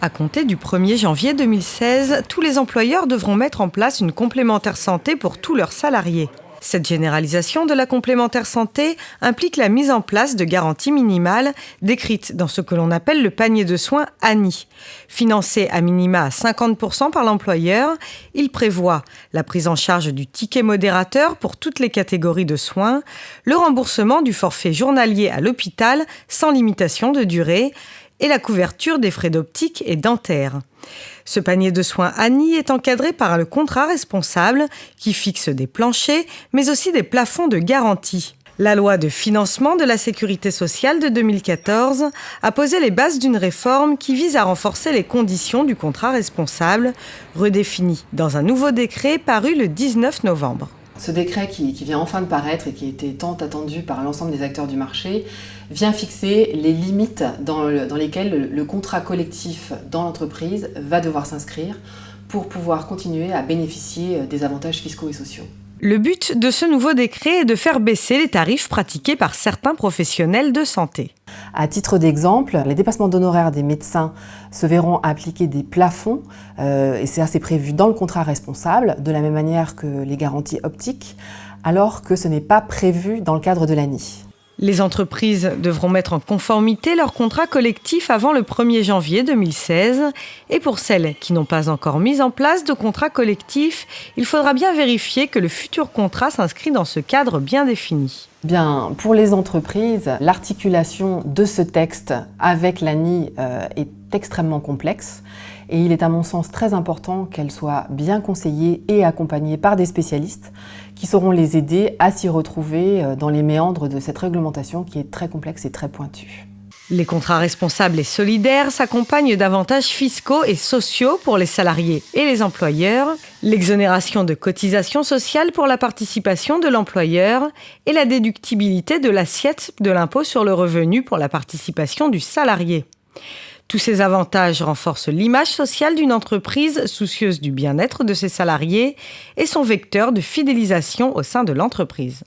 À compter du 1er janvier 2016, tous les employeurs devront mettre en place une complémentaire santé pour tous leurs salariés. Cette généralisation de la complémentaire santé implique la mise en place de garanties minimales décrites dans ce que l'on appelle le panier de soins ANI. Financé à minima à 50% par l'employeur, il prévoit la prise en charge du ticket modérateur pour toutes les catégories de soins, le remboursement du forfait journalier à l'hôpital sans limitation de durée et la couverture des frais d'optique et dentaire. Ce panier de soins ANI est encadré par le contrat responsable qui fixe des planchers, mais aussi des plafonds de garantie. La loi de financement de la sécurité sociale de 2014 a posé les bases d'une réforme qui vise à renforcer les conditions du contrat responsable, redéfinies dans un nouveau décret paru le 19 novembre. Ce décret qui vient enfin de paraître et qui était tant attendu par l'ensemble des acteurs du marché vient fixer les limites dans lesquelles le contrat collectif dans l'entreprise va devoir s'inscrire pour pouvoir continuer à bénéficier des avantages fiscaux et sociaux. Le but de ce nouveau décret est de faire baisser les tarifs pratiqués par certains professionnels de santé. À titre d'exemple, les dépassements d'honoraires des médecins se verront appliquer des plafonds, et c'est prévu dans le contrat responsable, de la même manière que les garanties optiques, alors que ce n'est pas prévu dans le cadre de l'ANI. Les entreprises devront mettre en conformité leur contrat collectif avant le 1er janvier 2016. Et pour celles qui n'ont pas encore mis en place de contrat collectif, il faudra bien vérifier que le futur contrat s'inscrit dans ce cadre bien défini. Bien, pour les entreprises, l'articulation de ce texte avec l'ANI est extrêmement complexe et il est à mon sens très important qu'elle soit bien conseillée et accompagnée par des spécialistes qui sauront les aider à s'y retrouver dans les méandres de cette réglementation qui est très complexe et très pointue. Les contrats responsables et solidaires s'accompagnent d'avantages fiscaux et sociaux pour les salariés et les employeurs, l'exonération de cotisations sociales pour la participation de l'employeur et la déductibilité de l'assiette de l'impôt sur le revenu pour la participation du salarié. Tous ces avantages renforcent l'image sociale d'une entreprise soucieuse du bien-être de ses salariés et sont vecteurs de fidélisation au sein de l'entreprise.